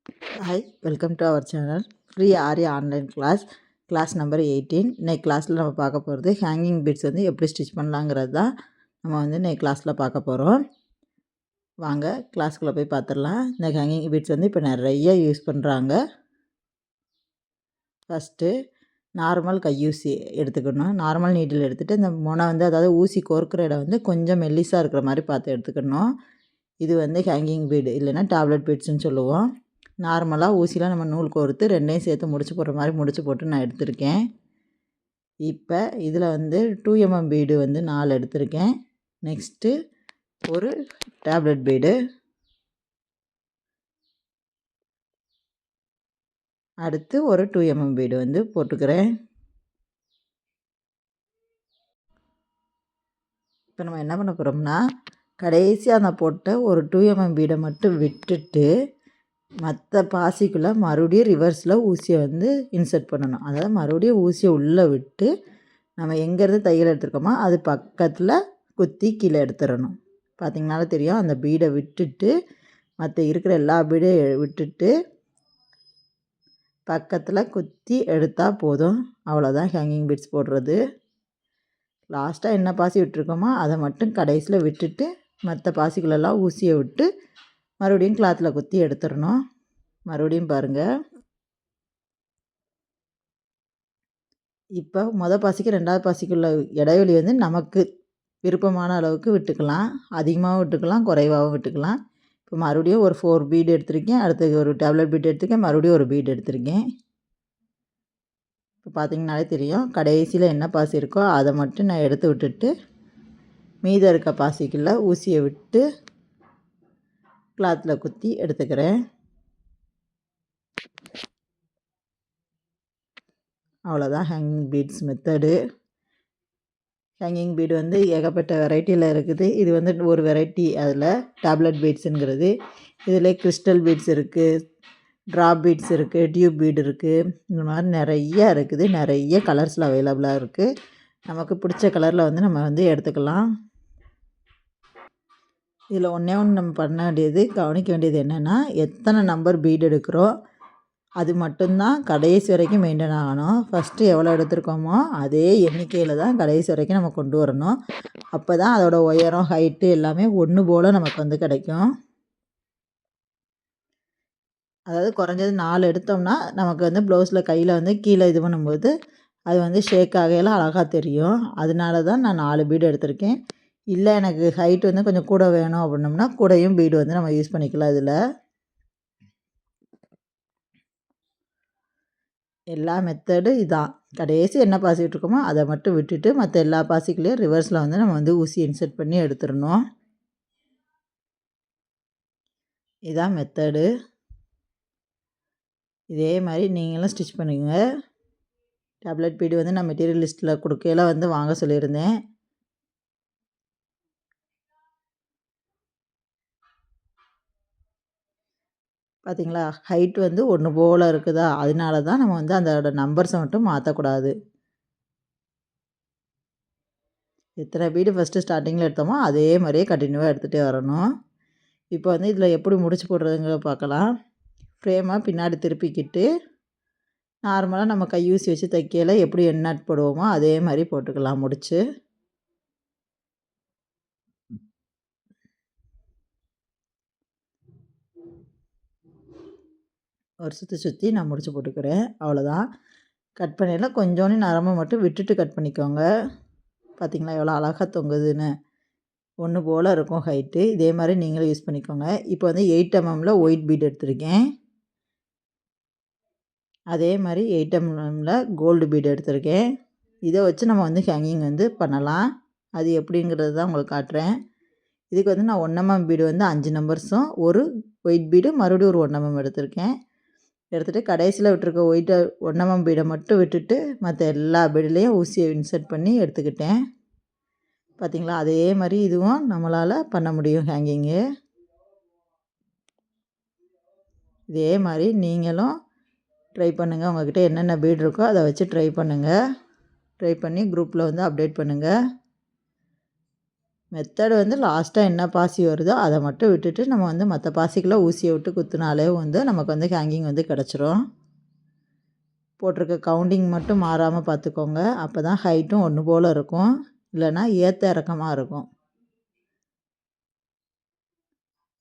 Hi, welcome to our channel. Free Aari online class number 18. இன்னைக்கு கிளாஸில் நம்ம பார்க்க போகிறது ஹேங்கிங் பீட்ஸ் வந்து எப்படி ஸ்டிச் பண்ணலாங்கிறது தான் நம்ம வந்து இன்னைக்கு கிளாஸில் பார்க்க போகிறோம். வாங்க கிளாஸ்க்குள்ளே போய் பார்த்துடலாம். இந்த ஹேங்கிங் பீட்ஸ் வந்து இப்போ நிறைய யூஸ் பண்ணுறாங்க. ஃபஸ்ட்டு நார்மல் கையூசி எடுத்துக்கணும். நார்மல் நீடில் எடுத்துகிட்டு இந்த முனை வந்து அதாவது ஊசி கோர்க்குற இடம் வந்து கொஞ்சம் மெல்லிஸாக இருக்கிற மாதிரி பார்த்து எடுத்துக்கணும். இது வந்து ஹேங்கிங் பீடு இல்லைன்னா டேப்லெட் பீட்ஸ்ன்னு சொல்லுவோம். நார்மலாக ஊசியில் நம்ம நூல் கோர்த்து ரெண்டையும் சேர்த்து முடிச்சு போடுற மாதிரி முடிச்சு போட்டு நான் எடுத்திருக்கேன். இப்போ இதில் வந்து 2mm பீடு வந்து 4 எடுத்திருக்கேன். நெக்ஸ்ட்டு ஒரு டேப்லெட் பீடு, அடுத்து ஒரு 2mm பீடு வந்து போட்டுக்கிறேன். இப்போ நம்ம என்ன பண்ண போகிறோம்னா கடைசியாக நான் போட்ட ஒரு 2mm பீடை மட்டும் விட்டுட்டு மற்ற பாசிக்குள்ளே மறுபடியும் ரிவர்ஸில் ஊசியை வந்து இன்சர்ட் பண்ணணும். அதாவது மறுபடியும் ஊசியை உள்ளே விட்டு நம்ம எங்கேருந்து தையல் எடுத்துருக்கோமோ அது பக்கத்தில் குத்தி கீழே எடுத்துடணும். பார்த்திங்கனால தெரியும். அந்த பீடை விட்டுட்டு மற்ற இருக்கிற எல்லா பீடையும் விட்டுட்டு பக்கத்தில் குத்தி எடுத்தால் போதும். அவ்வளோதான் ஹேங்கிங் பீட்ஸ் போடுறது. லாஸ்ட்டாக என்ன பாசி விட்டுருக்கோமோ அதை மட்டும் கடைசியில் விட்டுட்டு மற்ற பாசிக்குள்ளெல்லாம் ஊசியை விட்டு மறுபடியும் கிளாத்தில் குத்தி எடுத்துடணும். மறுபடியும் பாருங்கள். இப்போ மொதல் பாசிக்கு ரெண்டாவது பாசிக்குள்ள இடைவெளி வந்து நமக்கு விருப்பமான அளவுக்கு விட்டுக்கலாம். அதிகமாகவும் விட்டுக்கலாம், குறைவாகவும் விட்டுக்கலாம். இப்போ மறுபடியும் ஒரு 4 பீடு எடுத்திருக்கேன். அடுத்து ஒரு டேப்லெட் பீடு எடுத்திருக்கேன். மறுபடியும் ஒரு பீடு எடுத்திருக்கேன். இப்போ பார்த்திங்கனாலே தெரியும். கடைசியில் என்ன பாசி இருக்கோ அதை மட்டும் நான் எடுத்து விட்டுட்டு மீதம் இருக்க பாசிக்குள்ளே ஊசியை விட்டு கிளாத்தில் குத்தி எடுத்துக்கிறேன். அவ்வளோதான் hanging beads method. Hanging bead வந்து ஏகப்பட்ட வெரைட்டியில் இருக்குது. இது வந்து ஒரு வெரைட்டி. அதில் டேப்லெட் பீட்ஸுங்கிறது. இதில் கிறிஸ்டல் பீட்ஸ் இருக்குது, ட்ராப் பீட்ஸ் இருக்குது, டியூப் பீடு இருக்குது. இந்த மாதிரி நிறைய இருக்குது. நிறைய கலர்ஸில் அவைலபிளாக இருக்குது. நமக்கு பிடிச்ச கலரில் வந்து நம்ம வந்து எடுத்துக்கலாம். இதில் ஒன்றே ஒன்று நம்ம பண்ண வேண்டியது, கவனிக்க வேண்டியது என்னென்னா எத்தனை நம்பர் பீடு எடுக்கிறோம் அது மட்டும்தான் கடைசி வரைக்கும் மெயின்டைன் ஆகணும். ஃபஸ்ட்டு எவ்வளோ எடுத்துருக்கோமோ அதே எண்ணிக்கையில் தான் கடைசி வரைக்கும் நம்ம கொண்டு வரணும். அப்போ தான் அதோடய உயரம், ஹைட்டு எல்லாமே ஒன்று போல் நமக்கு வந்து கிடைக்கும். அதாவது குறைஞ்சது 4 எடுத்தோம்னா நமக்கு வந்து ப்ளவுஸில் கையில் வந்து கீழே இது பண்ணும்போது அது வந்து ஷேக் ஆகையில் அழகாக தெரியும். அதனால தான் நான் 4 பீடு எடுத்திருக்கேன். இல்லை எனக்கு ஹைட் வந்து கொஞ்சம் கூட வேணும் அப்படின்னோம்னா கூடையும் பீடு வந்து நம்ம யூஸ் பண்ணிக்கலாம். இதில் எல்லா மெத்தடும் இதான். கடைசி என்ன பாசி விட்டுருக்கோமோ அதை மட்டும் விட்டுட்டு மற்ற எல்லா பாசிக்குள்ளேயும் ரிவர்ஸில் வந்து நம்ம வந்து ஊசி இன்சர்ட் பண்ணி எடுத்துடணும். இதான் மெத்தடு. இதே மாதிரி நீங்களும் ஸ்டிச் பண்ணுங்க. டேப்லெட் பீடு வந்து நான் மெட்டீரியல் லிஸ்ட்டில் கொடுக்கையில வந்து வாங்க சொல்லியிருந்தேன். பார்த்திங்களா, ஹைட் வந்து ஒன்று போல் இருக்குதா, அதனால தான் நம்ம வந்து அதோட நம்பர்ஸை மட்டும் மாற்றக்கூடாது. எத்தனை பீடு ஃபஸ்ட்டு ஸ்டார்டிங்கில் எடுத்தோமோ அதே மாதிரியே கண்டினியூவாக எடுத்துகிட்டே வரணும். இப்போ வந்து இதில் எப்படி முடிச்சு போடுறதுங்க பார்க்கலாம். ஃப்ரேமாக பின்னாடி திருப்பிக்கிட்டு நார்மலாக நம்ம கையூசி வச்சு தைக்கையில் எப்படி எண்ணாட் போடுவோமோ அதே மாதிரி போட்டுக்கலாம் முடிச்சு. ஒரு சுற்றி நான் முடிச்சு போட்டுக்கிறேன். அவ்வளோதான். கட் பண்ணிடலாம். கொஞ்சோண்டு நரம்பை மட்டும் விட்டுட்டு கட் பண்ணிக்கோங்க. பார்த்திங்களா எவ்வளோ அழகாக தொங்குதுன்னு. ஒன்று போல் இருக்கும் ஹைட்டு. இதே மாதிரி நீங்களும் யூஸ் பண்ணிக்கோங்க. இப்போ வந்து 8mm ஒயிட் பீட் எடுத்திருக்கேன். அதே மாதிரி 8mm கோல்டு பீடு எடுத்திருக்கேன். இதை வச்சு நம்ம வந்து ஹேங்கிங் வந்து பண்ணலாம். அது எப்படிங்கிறது தான் உங்களுக்கு காட்டுறேன். இதுக்கு வந்து நான் 1mm பீடு வந்து 5 நம்பர்ஸும் ஒரு ஒயிட் பீடு மறுபடியும் ஒரு 1mm எடுத்திருக்கேன். எடுத்துகிட்டு கடைசியில் விட்டுருக்க 1mm பீடை மட்டும் விட்டுட்டு மற்ற எல்லா பீடுலேயும் ஊசியை இன்சர்ட் பண்ணி எடுத்துக்கிட்டேன். பார்த்திங்களா, அதே மாதிரி இதுவும் நம்மளால் பண்ண முடியும் ஹேங்கிங்கு. இதே மாதிரி நீங்களும் ட்ரை பண்ணுங்கள். உங்கள்கிட்ட என்னென்ன பீடு இருக்கோ அதை வச்சு ட்ரை பண்ணுங்கள். ட்ரை பண்ணி குரூப்பில் வந்து அப்டேட் பண்ணுங்கள். மெத்தடு வந்து லாஸ்ட்டாக என்ன பாசி வருதோ அதை மட்டும் விட்டுட்டு நம்ம வந்து மற்ற பாசிக்குள்ளே ஊசியை விட்டு குத்துனாலே வந்து நமக்கு வந்து ஹேங்கிங் வந்து கிடச்சிரும். போட்டிருக்க கவுண்டிங் மட்டும் மாறாமல் பார்த்துக்கோங்க. அப்போ தான் ஹைட்டும் ஒன்று போல் இருக்கும், இல்லைன்னா ஏற்ற இறக்கமாக இருக்கும்.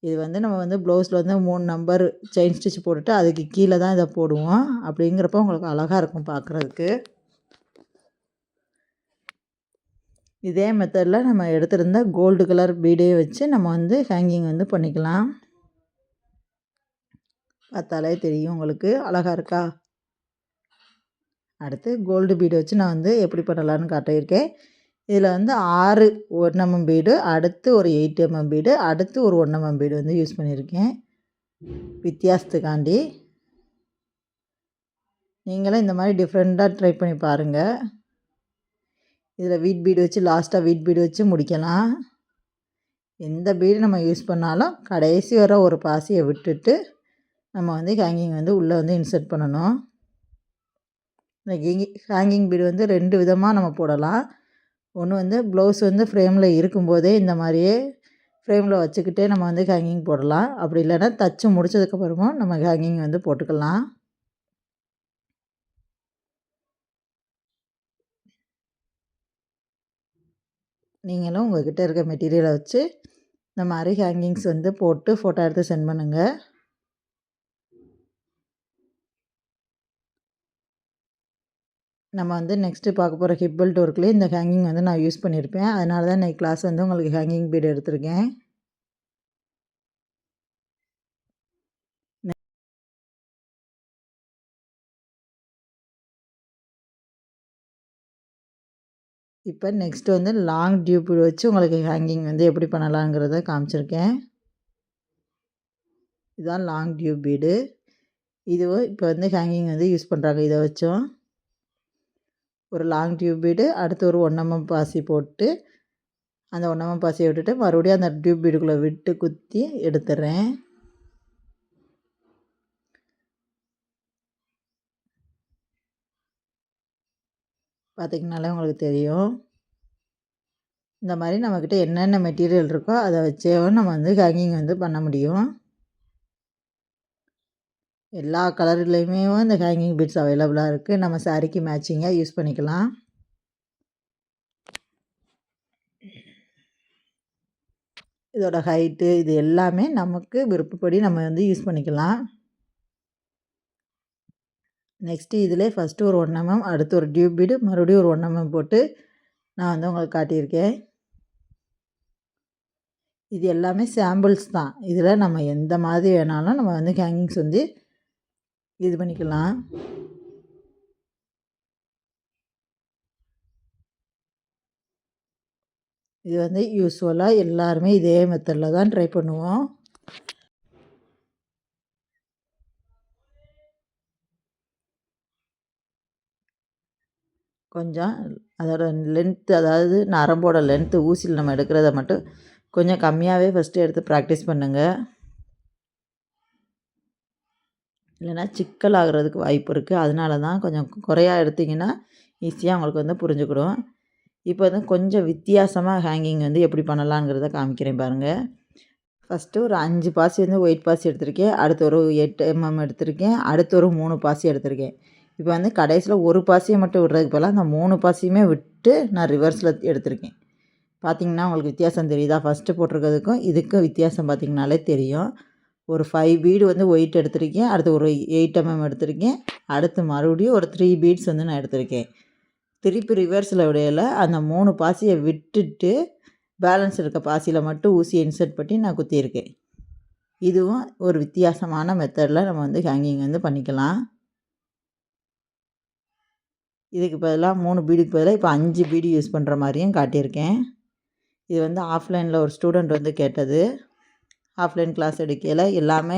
இது வந்து நம்ம வந்து ப்ளவுஸில் வந்து 3 நம்பர் செயின் ஸ்டிச் போட்டுட்டு அதுக்கு கீழே தான் இதை போடுவோம். அப்படிங்கிறப்ப உங்களுக்கு அழகாக இருக்கும் பார்க்குறதுக்கு. இதே மெத்தடில் நம்ம எடுத்திருந்த கோல்டு கலர் பீடே வச்சு நம்ம வந்து ஹேங்கிங் வந்து பண்ணிக்கலாம். பார்த்தாலே தெரியும் உங்களுக்கு அழகாக இருக்கா. அடுத்து கோல்டு பீடு வச்சு நான் வந்து எப்படி பண்ணலான்னு காட்டியிருக்கேன். இதில் வந்து 6 1 mm பீடு, அடுத்து ஒரு 8 mm பீடு, அடுத்து ஒரு 1 mm பீடு வந்து யூஸ் பண்ணியிருக்கேன் வித்தியாசத்துக்காண்டி. நீங்களும் இந்த மாதிரி டிஃப்ரெண்ட்டாக ட்ரை பண்ணி பாருங்கள். இதில் வீட் பீடு வச்சு லாஸ்ட்டாக வீட் பீடு வச்சு முடிக்கலாம். எந்த பீடு நம்ம யூஸ் பண்ணாலும் கடைசி வர ஒரு பாசியை விட்டுட்டு நம்ம வந்து ஹேங்கிங் வந்து உள்ளே வந்து இன்சர்ட் பண்ணணும். இந்த ஹேங்கிங் பீடு வந்து 2 விதமாக நம்ம போடலாம். ஒன்று வந்து ப்ளவுஸ் வந்து ஃப்ரேமில் இருக்கும்போதே இந்த மாதிரியே ஃப்ரேமில் வச்சுக்கிட்டே நம்ம வந்து ஹேங்கிங் போடலாம். அப்படி இல்லைன்னா தச்சு முடித்ததுக்கப்புறமும் நம்ம ஹேங்கிங் வந்து போட்டுக்கலாம். நீங்களும் உங்கள்கிட்ட இருக்க மெட்டீரியலை வச்சு இந்த மாதிரி ஹேங்கிங்ஸ் வந்து போட்டு ஃபோட்டோ எடுத்து சென்ட் பண்ணுங்கள். நம்ம வந்து நெக்ஸ்ட்டு பார்க்க போகிற ஹிப் பெல்ட் ஒர்க்லேயே இந்த ஹேங்கிங் வந்து நான் யூஸ் பண்ணியிருப்பேன். அதனால தான் இன்றைக்கி கிளாஸ் வந்து உங்களுக்கு ஹேங்கிங் பீடு எடுத்திருக்கேன். இப்போ நெக்ஸ்ட்டு வந்து லாங் டியூப் வச்சு உங்களுக்கு ஹேங்கிங் வந்து எப்படி பண்ணலாங்கிறத காமிச்சிருக்கேன். இதுதான் லாங் டியூப் பீடு. இதுவும் இப்போ வந்து ஹேங்கிங் வந்து யூஸ் பண்ணுறாங்க. இதை வச்சும் ஒரு லாங் டியூப் பீடு, அடுத்து ஒரு 1 mm பாசி போட்டு அந்த 1 mm பாசியை விட்டுட்டு மறுபடியும் அந்த டியூப் பீடுக்குள்ளே விட்டு குத்தி எடுத்துடுறேன். பார்த்திங்கனாலே உங்களுக்கு தெரியும். இந்த மாதிரி நம்மக்கிட்ட என்னென்ன மெட்டீரியல் இருக்கோ அதை வச்சே நம்ம வந்து ஹேங்கிங் வந்து பண்ண முடியும். எல்லா கலர்லேயுமே இந்த ஹேங்கிங் பீட்ஸ் அவைலபிளாக இருக்குது. நம்ம சாரீக்கு மேட்சிங்காக யூஸ் பண்ணிக்கலாம். இதோட ஹைட்டு இது எல்லாமே நமக்கு விருப்பப்படி நம்ம வந்து யூஸ் பண்ணிக்கலாம். நெக்ஸ்ட்டு இதிலே ஃபஸ்ட்டு ஒரு 1 mm, அடுத்து ஒரு டியூப் பீடு, மறுபடியும் ஒரு 1 mm போட்டு நான் வந்து உங்களுக்கு காட்டியிருக்கேன். இது எல்லாமே சாம்பிள்ஸ் தான். இதில் நம்ம எந்த மாதிரி வேணாலும் நம்ம வந்து ஹேங்கிங்ஸ் வந்து இது பண்ணிக்கலாம். இது வந்து யூஸ்வலாக எல்லாருமே இதே மெத்தடில் தான் ட்ரை பண்ணுவோம். கொஞ்சம் அதோட லென்த்து, அதாவது நரம்போட லென்த்து ஊசியில் நம்ம எடுக்கிறத மட்டும் கொஞ்சம் கம்மியாகவே ஃபஸ்ட்டு எடுத்து ப்ராக்டிஸ் பண்ணுங்கள். இல்லைன்னா சிக்கல் ஆகிறதுக்கு வாய்ப்பு இருக்குது. அதனால தான் கொஞ்சம் குறையா எடுத்திங்கன்னா ஈஸியாக உங்களுக்கு வந்து புரிஞ்சுக்கிடும். இப்போ வந்து கொஞ்சம் வித்தியாசமாக ஹேங்கிங் வந்து எப்படி பண்ணலாங்கிறத காமிக்கிறேன் பாருங்கள். ஃபஸ்ட்டு ஒரு 5 பாசி வந்து ஒயிட் பாசி எடுத்திருக்கேன், அடுத்து ஒரு 8 mm எடுத்திருக்கேன், அடுத்து ஒரு 3 பாசி எடுத்திருக்கேன். இப்போ வந்து கடைசியில் ஒரு பாசியை மட்டும் விடுறதுக்கு பதிலாக அந்த 3 பாசியுமே விட்டு நான் ரிவர்ஸில் எடுத்திருக்கேன். பார்த்திங்கன்னா உங்களுக்கு வித்தியாசம் தெரியுதா? ஃபஸ்ட்டு போட்டிருக்கிறதுக்கும் இதுக்கும் வித்தியாசம் பார்த்திங்கனாலே தெரியும். ஒரு 5 பீடு வந்து ஒயிட் எடுத்திருக்கேன், அடுத்து ஒரு 8 mm எடுத்திருக்கேன், அடுத்து மறுபடியும் ஒரு 3 பீட்ஸ் வந்து நான் எடுத்திருக்கேன். திருப்பி ரிவர்ஸில் விடையில் அந்த 3 பாசியை விட்டுட்டு பேலன்ஸ் இருக்க பாசியில் மட்டும் ஊசியை இன்சர்ட் பண்ணி நான் குத்தியிருக்கேன். இதுவும் ஒரு வித்தியாசமான மெத்தடில் நம்ம வந்து ஹேங்கிங் வந்து பண்ணிக்கலாம். இதுக்கு பதிலாக 3 பீடுக்கு பதிலாக இப்போ 5 பீடு யூஸ் பண்ணுற மாதிரியும் காட்டியிருக்கேன். இது வந்து ஆஃப்லைனில் ஒரு ஸ்டூடெண்ட் வந்து கேட்டது. ஆஃப்லைன் கிளாஸ் எடுக்கையில் எல்லாமே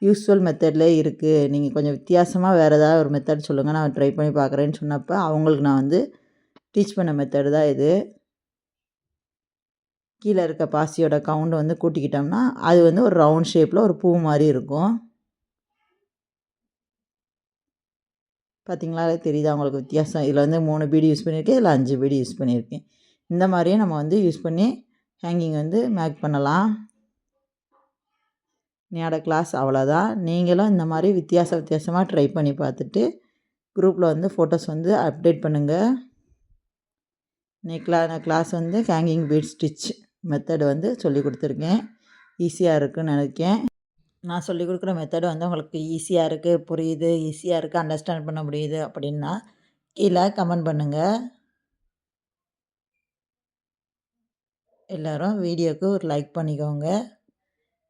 யூஸ்வல் மெத்தட்லேயே இருக்குது, நீங்கள் கொஞ்சம் வித்தியாசமாக வேறு ஏதாவது ஒரு மெத்தட் சொல்லுங்கள், நான் ட்ரை பண்ணி பார்க்குறேன்னு சொன்னப்போ அவங்களுக்கு நான் வந்து டீச் பண்ண மெத்தடு தான் இது. கீழே இருக்க பாசியோட கவுண்ட் வந்து கூட்டிக்கிட்டோம்னா அது வந்து ஒரு ரவுண்ட் ஷேப்பில் ஒரு பூ மாதிரி இருக்கும். பார்த்திங்களா தெரியுதா உங்களுக்கு வித்தியாசம்? இதில் வந்து 3 பீடு யூஸ் பண்ணியிருக்கேன், இதில் 5 பீடு யூஸ் பண்ணியிருக்கேன். இந்த மாதிரியே நம்ம வந்து யூஸ் பண்ணி ஹேங்கிங் வந்து மேக் பண்ணலாம். என்னோட கிளாஸ் அவ்வளோதான். நீங்களும் இந்த மாதிரி வித்தியாசமாக ட்ரை பண்ணி பார்த்துட்டு குரூப்பில் வந்து ஃபோட்டோஸ் வந்து அப்டேட் பண்ணுங்கள். இன்னைக்கு கிளாஸ் வந்து ஹேங்கிங் பீட் ஸ்டிச் மெத்தட் வந்து சொல்லி கொடுத்துருக்கேன். ஈஸியாக இருக்குதுன்னு நினைக்கிறேன். நான் சொல்லிக் கொடுக்குற மெத்தடு வந்து உங்களுக்கு ஈஸியாக இருக்குது, புரியுது, ஈஸியாக இருக்குது, அண்டர்ஸ்டாண்ட் பண்ண முடியுது அப்படின்னா கீழே கமெண்ட் பண்ணுங்கள். எல்லோரும் வீடியோவுக்கு ஒரு லைக் பண்ணிக்கோங்க.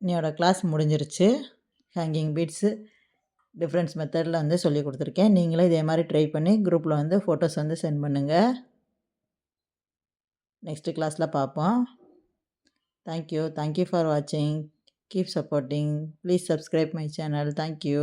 என்னோடய கிளாஸ் முடிஞ்சிருச்சு. ஹேங்கிங் பீட்ஸு டிஃப்ரெண்ட்ஸ் மெத்தடில் வந்து சொல்லி கொடுத்துருக்கேன். நீங்களும் இதே மாதிரி ட்ரை பண்ணி குரூப்பில் வந்து ஃபோட்டோஸ் வந்து சென்ட் பண்ணுங்கள். நெக்ஸ்ட்டு கிளாஸில் பார்ப்போம். தேங்க்யூ ஃபார் வாட்சிங். Keep supporting. Please subscribe my channel. Thank you.